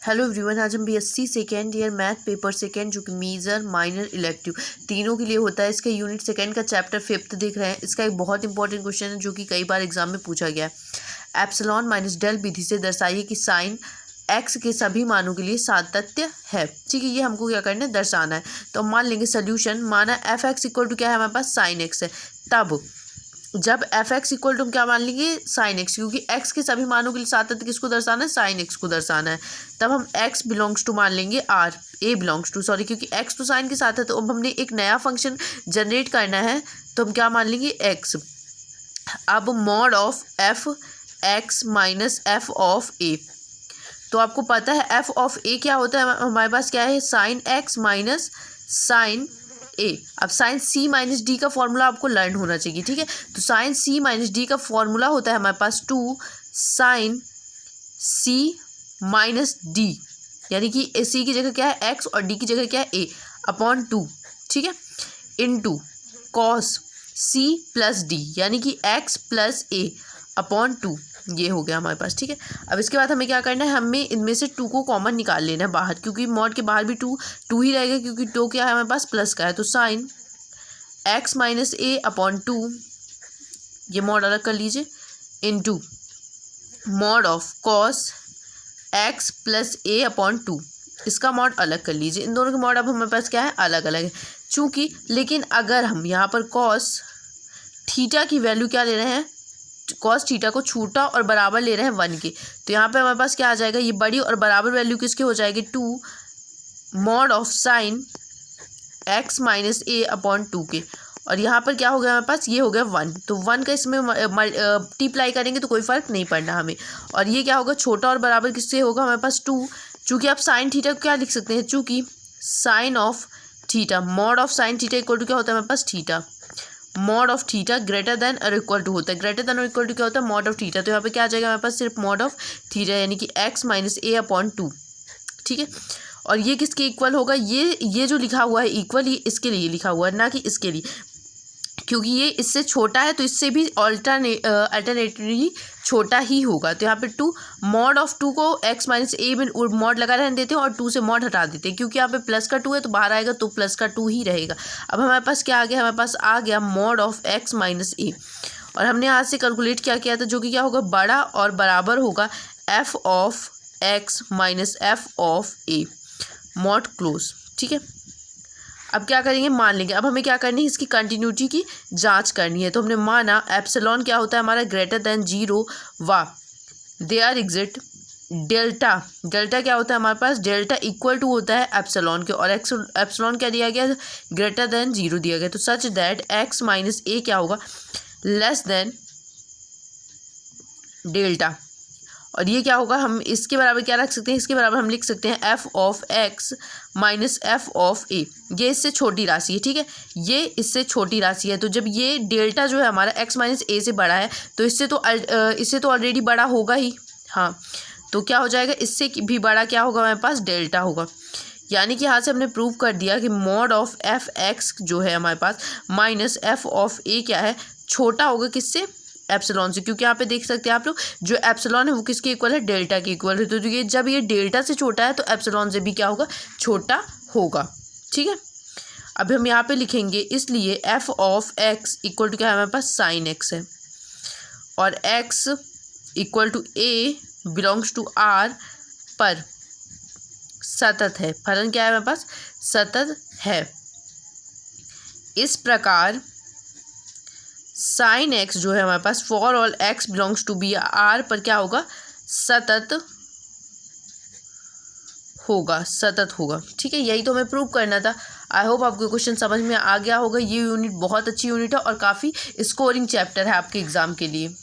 Hello everyone, आज हम BSc second year math paper second जो कि मेजर माइनर इलेक्टिव तीनों के लिए होता है, इसका यूनिट सेकेंड का चैप्टर 5 देख रहे हैं। इसका एक बहुत इंपॉर्टेंट क्वेश्चन है जो कि कई बार एग्जाम में पूछा गया है। एप्सिलॉन माइनस डेल विधि से दर्शाइए कि साइन एक्स के सभी मानों के लिए सातत्य है। ठीक है, ये हमको क्या करना है, दर्शाना है। तो हम मान लेंगे सोल्यूशन, माना एफ एक्स इक्वल टू क्या है हमारे पास, साइन एक्स है। तब जब एफ एक्स इक्वल टू हम क्या मान लेंगे, साइन एक्स, क्योंकि एक्स के सभी मानों के लिए सातत्य किसको दर्शाना है, साइन एक्स को दर्शाना है। तब हम एक्स बिलोंग्स टू मान लेंगे R, A belongs to, sorry, क्योंकि एक्स तो साइन के साथ है। तो अब हमने एक नया फंक्शन जनरेट करना है, तो हम क्या मान लेंगे, एक्स। अब mod of f x minus f of a, तो आपको पता है एफ ऑफ ए क्या होता है, हमारे पास क्या है, साइन एक्स माइनस साइन ए। अब साइन सी माइनस डी का फॉर्मूला आपको लर्न होना चाहिए। ठीक है, तो साइन सी माइनस डी का फॉर्मूला होता है हमारे पास 2 साइन सी माइनस डी, यानी कि सी की जगह क्या है एक्स और डी की जगह क्या है ए, अपॉन 2, ठीक है, into cos C plus D, यानी कि एक्स प्लस ए अपॉन 2, ये हो गया हमारे पास। ठीक है, अब इसके बाद हमें क्या करना है, हमें इनमें से 2 को कॉमन निकाल लेना है बाहर, क्योंकि मॉड के बाहर भी 2 ही रहेगा, क्योंकि 2 क्या है हमारे पास, प्लस का है। तो साइन एक्स माइनस ए अपॉन 2, ये मॉड अलग कर लीजिए, into mod of cos x plus A upon 2, इसका मॉड अलग कर लीजिए। इन दोनों के मॉड अब हमारे पास क्या है, अलग अलग है। चूँकि लेकिन अगर हम यहाँ पर कॉस थीटा की वैल्यू क्या ले रहे हैं, कॉस थीटा को छोटा और बराबर ले रहे हैं 1 के, तो यहाँ पे हमारे पास क्या आ जाएगा, ये बड़ी और बराबर वैल्यू किसके हो जाएगी, 2 mod of sine x minus A upon 2 के, और यहाँ पर क्या हो गया हमारे पास, ये हो गया 1। तो 1 का इसमें मल्टीप्लाई करेंगे तो कोई फ़र्क नहीं पड़ना हमें। और ये क्या होगा, छोटा और बराबर किससे होगा हमारे पास, 2। चूँकि आप साइन थीटा को क्या लिख सकते हैं, चूँकि sine of theta, mod of sine theta equal to क्या होता है हमारे पास, theta. Mod of theta greater than और इक्वल टू होता है, ग्रेटर देन और इक्वल टू क्या होता है, मॉड ऑफ थीटा। तो यहाँ पे क्या आ जाएगा हमारे पास, सिर्फ मॉड ऑफ थीटा, यानी कि एक्स माइनस ए अपॉन 2। ठीक है, और ये किसके इक्वल होगा, ये जो लिखा हुआ है इक्वल, ये इसके लिए लिखा हुआ है, ना कि इसके लिए, क्योंकि ये इससे छोटा है तो इससे भी अल्टरनेटली छोटा ही होगा। तो यहाँ पे 2 मॉड ऑफ 2 को एक्स माइनस ए में मॉड लगा रहने देते हैं और 2 से मॉड हटा देते हैं, क्योंकि यहाँ पे प्लस का 2 है तो बाहर आएगा तो प्लस का 2 ही रहेगा। अब हमारे पास क्या आ गया, हमारे पास आ गया मॉड ऑफ एक्स माइनस ए, और हमने यहाँ से कैलकुलेट क्या किया था, जो कि क्या होगा, बड़ा और बराबर होगा F of x minus f of A, mod close. ठीक है, अब क्या करेंगे, मान लेंगे। अब हमें क्या करनी है, इसकी कंटिन्यूटी की जांच करनी है। तो हमने माना एप्सिलॉन क्या होता है हमारा, ग्रेटर देन 0 व देयर एग्जिट डेल्टा। डेल्टा क्या होता है हमारे पास, डेल्टा इक्वल टू होता है एप्सिलॉन के, और एप्सिलॉन क्या दिया गया, ग्रेटर देन 0 दिया गया। तो सच दैट एक्स माइनस ए क्या होगा, लेस देन डेल्टा। और ये क्या होगा, हम इसके बराबर क्या रख सकते हैं, इसके बराबर हम लिख सकते हैं f of x minus f of a. ये इससे छोटी राशि है, ठीक है, ये इससे छोटी राशि है। तो जब ये डेल्टा जो है हमारा एक्स माइनस ए से बड़ा है, तो इससे तो ऑलरेडी बड़ा होगा ही, हाँ। तो क्या हो जाएगा, इससे भी बड़ा क्या होगा हमारे पास, डेल्टा होगा। यानी कि यहाँ से हमने प्रूव कर दिया कि मॉड ऑफ एफ एक्स जो है हमारे पास माइनस एफ ऑफ ए क्या है, छोटा होगा किससे, एप्सिलॉन से। क्योंकि यहाँ पे देख सकते हैं आप लोग, जो एप्सिलॉन है वो किसके इक्वल है, डेल्टा के इक्वल है। तो ये जब ये डेल्टा से छोटा है तो एप्सिलॉन से भी क्या होगा, छोटा होगा। ठीक है, अब हम यहाँ पे लिखेंगे, इसलिए f of x equal to क्या है हमारे पास, साइन एक्स है, और x equal to A belongs to R पर सतत है। फलन क्या है हमारे पास, सतत है। इस प्रकार साइन एक्स जो है हमारे पास, for all x belongs to B R पर क्या होगा, सतत होगा, सतत होगा। ठीक है, यही तो हमें प्रूव करना था। आई होप आपको क्वेश्चन समझ में आ गया होगा। ये यूनिट बहुत अच्छी यूनिट है और काफ़ी स्कोरिंग चैप्टर है आपके एग्जाम के लिए।